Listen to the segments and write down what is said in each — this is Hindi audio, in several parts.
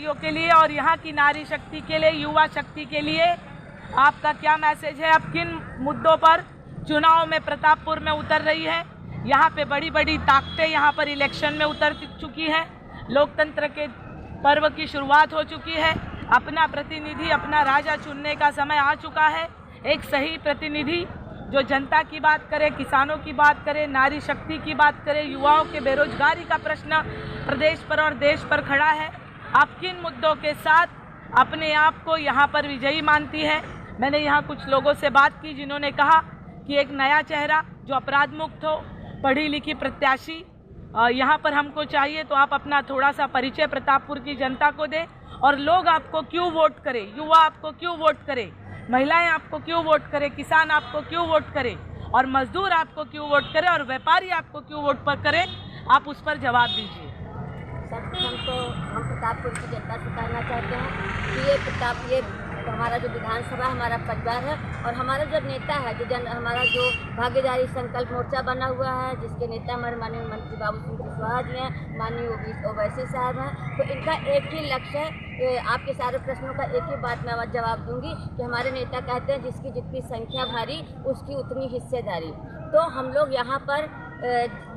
नारियों के लिए और यहाँ की नारी शक्ति के लिए, युवा शक्ति के लिए आपका क्या मैसेज है? अब किन मुद्दों पर चुनाव में प्रतापपुर में उतर रही है? यहाँ पे बड़ी बड़ी ताकतें यहाँ पर इलेक्शन में उतर चुकी है। लोकतंत्र के पर्व की शुरुआत हो चुकी है। अपना प्रतिनिधि, अपना राजा चुनने का समय आ चुका है। एक सही प्रतिनिधि जो जनता की बात करे, किसानों की बात करे, नारी शक्ति की बात करे, युवाओं के बेरोजगारी का प्रश्न प्रदेश पर और देश पर खड़ा है। आप किन मुद्दों के साथ अपने आप को यहाँ पर विजयी मानती है? मैंने यहाँ कुछ लोगों से बात की जिन्होंने कहा कि एक नया चेहरा जो अपराध मुक्त हो, पढ़ी लिखी प्रत्याशी यहाँ पर हमको चाहिए। तो आप अपना थोड़ा सा परिचय प्रतापपुर की जनता को दें और लोग आपको क्यों वोट करें, युवा आपको क्यों वोट करें, महिलाएं आपको क्यों वोट करें, किसान आपको क्यों वोट करें और मजदूर आपको क्यों वोट करें और व्यापारी आपको क्यों वोट पर करें, आप उस पर जवाब दीजिए। सर्वप्रथम तो हम प्रतापपुर की जनता से कहना चाहते हैं कि ये हमारा जो विधानसभा हमारा परिवार है और हमारा जो नेता है, हमारा जो भागीदारी संकल्प मोर्चा बना हुआ है, जिसके नेता हमारे माननीय मंत्री बाबू सिंह कुशवाहा जी हैं, माननीय ओवैसी साहब हैं। तो इनका एक ही लक्ष्य है, आपके सारे प्रश्नों का एक ही बात मैं जवाब दूंगी कि हमारे नेता कहते हैं जिसकी जितनी संख्या भारी उसकी उतनी हिस्सेदारी। तो हम लोग यहाँ पर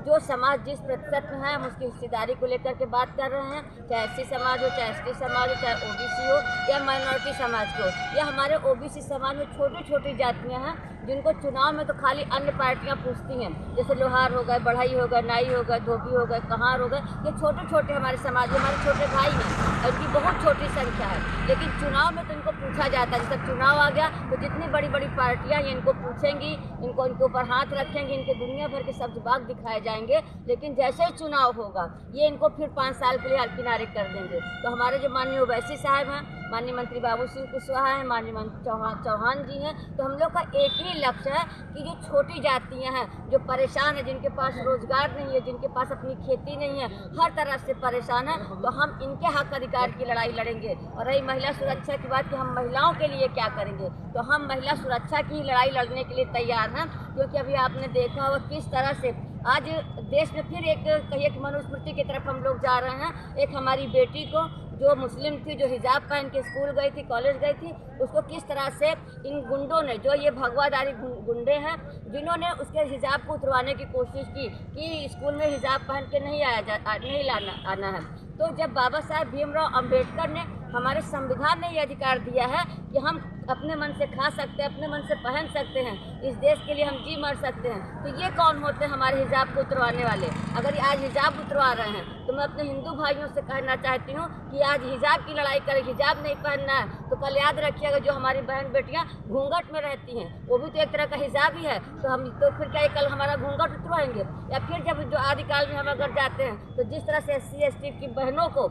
जो समाज जिस प्रतिशत में है हम उसकी हिस्सेदारी को लेकर के बात कर रहे हैं, चाहे एससी समाज हो, चाहे एसटी समाज हो, चाहे ओबीसी हो या माइनॉरिटी समाज को, या हमारे ओबीसी समाज में छोटी छोटी जातियां हैं जिनको चुनाव में तो खाली अन्य पार्टियां पूछती हैं, जैसे लोहार हो गए, बढ़ई हो गए, नाई हो गए, धोबी हो गए, कहार हो गए। ये छोटे छोटे हमारे समाज, हमारे छोटे भाई हैं और इनकी बहुत छोटी संख्या है, लेकिन चुनाव में तो इनको पूछा जाता है। जब चुनाव आ गया तो जितनी बड़ी बड़ी पार्टियाँ ये इनको पूछेंगी, इनके ऊपर हाथ रखेंगी, इनके दुनिया भर के शब्द बाग दिखाए जाएंगे, लेकिन जैसे ही चुनाव होगा ये इनको फिर 5 साल के लिए किनारे कर देंगे। तो हमारे जो माननीय ओवैसी साहब हैं, माननीय मंत्री बाबू सिंह कुशवाहा हैं, माननीय मंत्री चौहान जी हैं, तो हम लोग का एक ही लक्ष्य है कि जो छोटी जातियां हैं, जो परेशान है, जिनके पास रोजगार नहीं है, जिनके पास अपनी खेती नहीं है, हर तरह से परेशान है, तो हम इनके हक अधिकार की लड़ाई लड़ेंगे। और रही महिला सुरक्षा की बात कि हम महिलाओं के लिए क्या करेंगे, तो हम महिला सुरक्षा की लड़ाई लड़ने के लिए तैयार हैं, क्योंकि अभी आपने देखा होगा किस तरह से आज देश में फिर एक कहिए कि मनुस्मृति की तरफ हम लोग जा रहे हैं। एक हमारी बेटी को जो मुस्लिम थी, जो हिजाब पहन के स्कूल गई थी, कॉलेज गई थी, उसको किस तरह से इन गुंडों ने, जो ये भगवादारी गुंडे हैं, जिन्होंने उसके हिजाब को उतरवाने की कोशिश की कि स्कूल में हिजाब पहन के नहीं आना है। तो जब बाबा साहब भीमराव अंबेडकर ने, हमारे संविधान ने ये अधिकार दिया है कि हम अपने मन से खा सकते हैं, अपने मन से पहन सकते हैं, इस देश के लिए हम जी मर सकते हैं, तो ये कौन होते हैं हमारे हिजाब को उतरवाने वाले? अगर आज हिजाब उतरवा रहे हैं तो मैं अपने हिंदू भाइयों से कहना चाहती हूँ कि आज हिजाब की लड़ाई करें। हिजाब नहीं पहनना है तो कल याद रखिएगा जो हमारी बहन बेटियाँ घूंघट में रहती हैं, वो भी तो एक तरह का हिजाब ही है। तो हम तो फिर क्या कल हमारा घूंघट उतरवाएंगे? या फिर जब जो आदिकाल में हम अगर जाते हैं तो जिस तरह से SC ST की बहनों को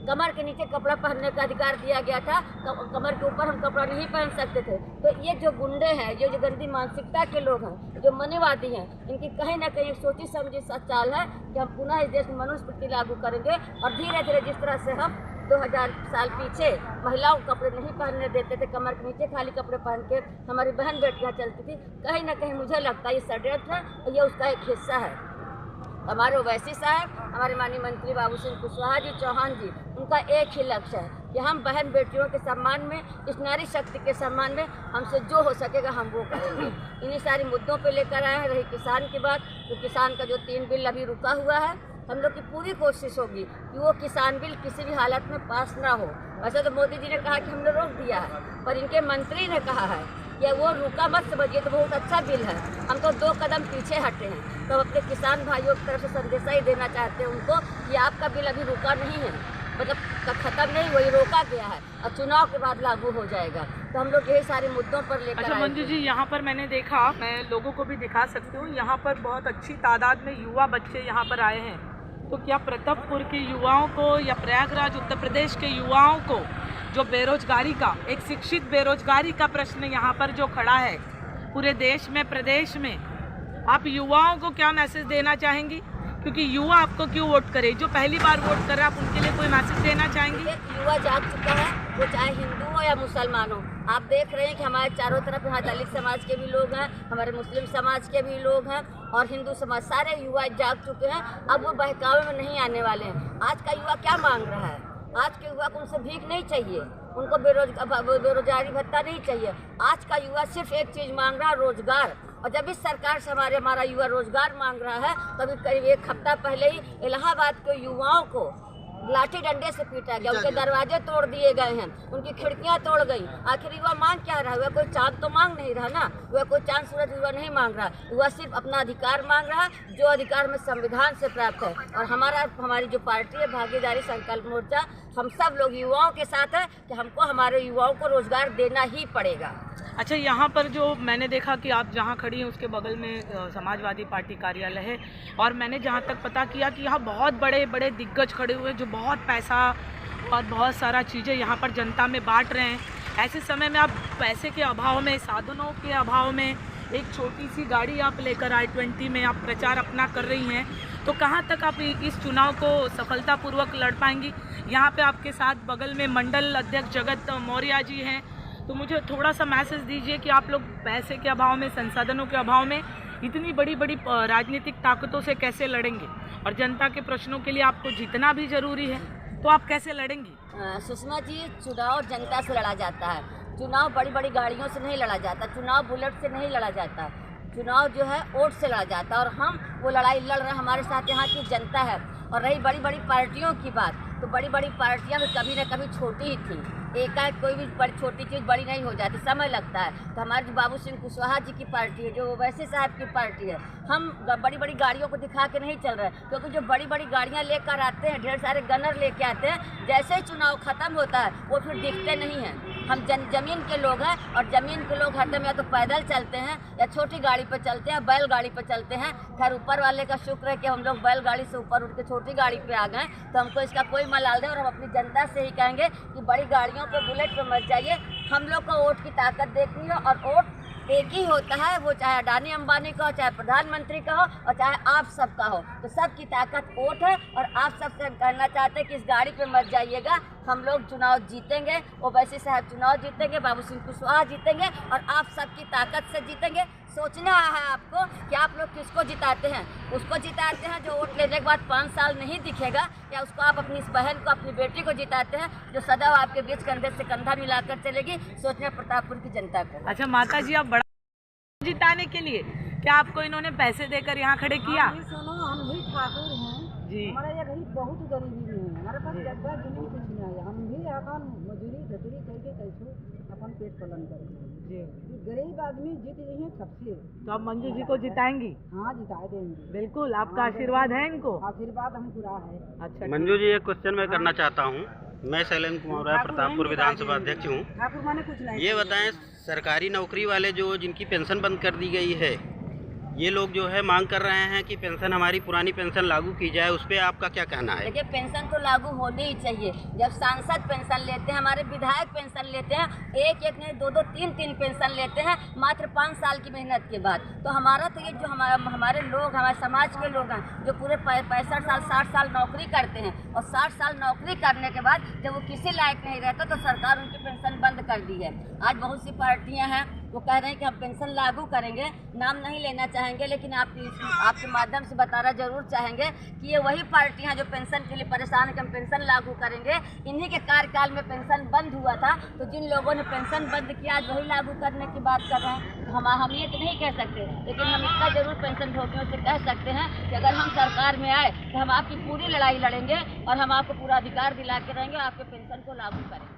कमर के नीचे कपड़ा पहनने का अधिकार दिया गया था, कमर के ऊपर हम कपड़ा नहीं पहन सकते थे। तो ये जो गुंडे हैं, ये जो गंदी मानसिकता के लोग हैं, जो मनीवादी हैं, इनकी कहीं ना कहीं सोची समझी चाल है कि हम पुनः इस देश में मनुस्मृति लागू करेंगे और धीरे धीरे जिस तरह से हम 2000 साल पीछे महिलाओं को कपड़े नहीं पहनने देते थे, कमर के नीचे खाली कपड़े पहन के हमारी बहन बेटियाँ चलती थी, कहीं ना कहीं मुझे लगता है ये षड्यंत्र है और ये उसका एक हिस्सा है। हमारे ओवैसी साहब, हमारे माननीय मंत्री बाबू सिंह कुशवाहा जी, चौहान जी, उनका एक ही लक्ष्य है कि हम बहन बेटियों के सम्मान में, इस नारी शक्ति के सम्मान में हमसे जो हो सकेगा हम वो करेंगे। इन्हीं सारे मुद्दों पे लेकर आए हैं। रही किसान की बात, तो किसान का जो 3 बिल अभी रुका हुआ है, हम लोग की पूरी कोशिश होगी कि वो किसान बिल किसी भी हालत में पास ना हो। वैसे तो मोदी जी ने कहा कि हमने रोक दिया है, पर इनके मंत्री ने कहा है कि वो रुका मत समझिए, तो बहुत अच्छा बिल है, हम तो 2 कदम पीछे हटे हैं। तो अपने किसान भाइयों की तरफ से संदेशा ही देना चाहते हैं उनको कि आपका बिल अभी रुका नहीं है, मतलब खत्म नहीं, वही रोका गया है और चुनाव के बाद लागू हो जाएगा। तो हम लोग यही सारे मुद्दों पर लेकर अच्छा मंजू जी, यहाँ पर मैंने देखा, मैं लोगों को भी दिखा सकती हूँ, यहाँ पर बहुत अच्छी तादाद में युवा बच्चे यहाँ पर आए हैं। तो क्या प्रतापपुर के युवाओं को या प्रयागराज उत्तर प्रदेश के युवाओं को जो बेरोजगारी का, एक शिक्षित बेरोजगारी का प्रश्न यहाँ पर जो खड़ा है पूरे देश में, प्रदेश में, आप युवाओं को क्या मैसेज देना चाहेंगी? क्योंकि युवा आपको क्यों वोट करे, जो पहली बार वोट कर रहे हैं, आप उनके लिए कोई मैसेज देना चाहेंगी? युवा जाग चुका है, वो चाहे हिंदू हो या मुसलमान हो। आप देख रहे हैं कि हमारे चारों तरफ यहाँ दलित समाज के भी लोग हैं, हमारे मुस्लिम समाज के भी लोग हैं और हिंदू समाज, सारे युवा जाग चुके हैं। अब वो बहकावे में नहीं आने वाले हैं। आज का युवा क्या मांग रहा है? आज के युवा को उनसे भीख नहीं चाहिए, उनको बेरोजगारी भत्ता नहीं चाहिए। आज का युवा सिर्फ एक चीज़ मांग रहा है, रोजगार। और जब इस सरकार से हमारा युवा रोजगार मांग रहा है, तभी करीब एक हफ्ता पहले ही इलाहाबाद के युवाओं को लाठी डंडे से पीटा गया, उनके दरवाजे तोड़ दिए गए हैं, उनकी खिड़कियां तोड़ गई। आखिर युवा मांग क्या रहा है? वह कोई चांद तो मांग नहीं रहा ना, वह कोई चांद सूरज युवा नहीं मांग रहा। युवा सिर्फ अपना अधिकार मांग रहा है, जो अधिकार में संविधान से प्राप्त है। और हमारी जो पार्टी है भागीदारी संकल्प मोर्चा, हम सब लोग युवाओं के साथ है कि हमको हमारे युवाओं को रोजगार देना ही पड़ेगा। अच्छा, यहाँ पर जो मैंने देखा कि आप जहाँ खड़ी हैं उसके बगल में समाजवादी पार्टी कार्यालय है, और मैंने जहाँ तक पता किया कि यहाँ बहुत बड़े बड़े दिग्गज खड़े हुए जो बहुत पैसा और बहुत सारा चीज़ें यहाँ पर जनता में बांट रहे हैं। ऐसे समय में आप पैसे के अभाव में, साधनों के अभाव में एक छोटी सी गाड़ी आप लेकर I-20 में आप प्रचार अपना कर रही हैं, तो कहाँ तक आप इस चुनाव को सफलतापूर्वक लड़ पाएंगी? यहाँ पे आपके साथ बगल में मंडल अध्यक्ष जगत मौर्य जी हैं, तो मुझे थोड़ा सा मैसेज दीजिए कि आप लोग पैसे के अभाव में, संसाधनों के अभाव में इतनी बड़ी बड़ी राजनीतिक ताकतों से कैसे लड़ेंगे, और जनता के प्रश्नों के लिए आपको जीतना भी जरूरी है, तो आप कैसे लड़ेंगी? सुषमा जी, चुनाव जनता से लड़ा जाता है, चुनाव बड़ी बड़ी गाड़ियों से नहीं लड़ा जाता, चुनाव बुलेट से नहीं लड़ा जाता, चुनाव जो है वोट से लड़ा जाता है। और हम वो लड़ाई लड़ रहे हैं, हमारे साथ यहाँ की जनता है। और रही बड़ी बड़ी पार्टियों की बात, तो बड़ी बड़ी पार्टियां भी कभी न कभी छोटी ही थी, एकाएक कोई भी बड़ी छोटी चीज़ बड़ी नहीं हो जाती, समय लगता है। तो हमारे जो बाबू सिंह कुशवाहा जी की पार्टी है, जो वैसे साहब की पार्टी है, हम बड़ी बड़ी गाड़ियों को दिखा के नहीं चल रहे, क्योंकि जो बड़ी बड़ी गाड़ियां लेकर आते हैं, ढेर सारे गनर लेके आते हैं, जैसे ही चुनाव खत्म होता है वो फिर दिखते नहीं हैं। हम जमीन के लोग हैं, और ज़मीन के लोग हरदम या तो पैदल चलते हैं या छोटी गाड़ी पर चलते हैं, बैलगाड़ी पर चलते हैं। खैर ऊपर वाले का शुक्र है कि हम लोग बैलगाड़ी से ऊपर उठ के छोटी गाड़ी पे आ गए, तो हमको इसका कोई मलाल नहीं। और हम अपनी जनता से ही कहेंगे कि बड़ी गाड़ियों पे, बुलेट पे मत जाइए। हम लोग को वोट की ताकत देखनी है, और वोट एक ही होता है, वो चाहे अडानी अंबानी का हो, चाहे प्रधानमंत्री का हो, और चाहे आप सबका हो। तो सबकी ताकत वोट है, और आप सबसे कहना चाहते हैं कि इस गाड़ी पे मत जाइएगा। हम लोग चुनाव जीतेंगे, ओवैसी साहब चुनाव जीतेंगे, बाबू सिंह कुशवाहा जीतेंगे, और आप सबकी ताकत से जीतेंगे। सोचना है आपको कि आप लोग किसको जिताते हैं। उसको जिताते हैं जो वोट लेने के बाद 5 साल नहीं दिखेगा, या उसको आप अपनी इस बहन को, अपनी बेटी को जिताते हैं जो सदैव आपके बीच कंधे से कंधा मिलाकर चलेगी। सोचना प्रतापपुर की जनता को। अच्छा माता जी, आप बड़ा जिताने के लिए क्या आपको इन्होंने पैसे देकर यहाँ खड़े किया? सुनो, हम भी ठाकुर हैं जी, हमारा ये गरीब बहुत गरीबी में है, हमारे पास जगह जमीन कुछ नहीं है, हम भी अपन मजूरी धतूरी करके कैसे अपन पेट पालन करेंगे जी। गरीब आदमी जीत रही है सबसे। तो आप मंजू जी को जिताएंगी? हाँ, जिता देंगे बिल्कुल, आपका आशीर्वाद है इनको? आशीर्वाद हम पूरा है। अच्छा मंजू जी, एक क्वेश्चन मैं करना चाहता हूँ। मैं शैलेंद्र कुमार राय, प्रतापपुर विधानसभा अध्यक्ष हूँ। ठाकुर माने कुछ नहीं। ये बताएं, सरकारी नौकरी वाले जो जिनकी पेंशन बंद कर दी गई है, ये लोग जो है मांग कर रहे हैं कि पेंशन, हमारी पुरानी पेंशन लागू की जाए, उस पर आपका क्या कहना है? देखिए, पेंशन तो लागू होनी ही चाहिए। जब सांसद पेंशन लेते हैं, हमारे विधायक पेंशन लेते हैं, एक एक नहीं 2-2 3-3 पेंशन लेते हैं मात्र 5 साल की मेहनत के बाद। तो हमारा तो ये जो हमारे लोग, हमारे समाज के लोग हैं जो पूरे 65 साल 60 साल नौकरी करते हैं, और 60 साल नौकरी करने के बाद जब वो किसी लायक नहीं रहता तो सरकार उनकी पेंशन बंद कर दी है। आज बहुत सी पार्टियां हैं वो कह रहे हैं कि हम पेंशन लागू करेंगे, नाम नहीं लेना चाहेंगे, लेकिन आपके माध्यम से बताना जरूर चाहेंगे कि ये वही पार्टियां जो पेंशन के लिए परेशान है कि हम पेंशन लागू करेंगे। इन्हीं के कार्यकाल में पेंशन बंद हुआ था, तो जिन लोगों ने पेंशन बंद किया आज वही लागू करने की बात कर रहे हैं। तो हम ये तो नहीं कह सकते, लेकिन हम इतना जरूर पेंशन भोगियों से कह सकते हैं कि अगर हम सरकार में आए तो हम आपकी पूरी लड़ाई लड़ेंगे, और हम आपको पूरा अधिकार दिला के रहेंगे, आपके पेंशन को लागू करेंगे।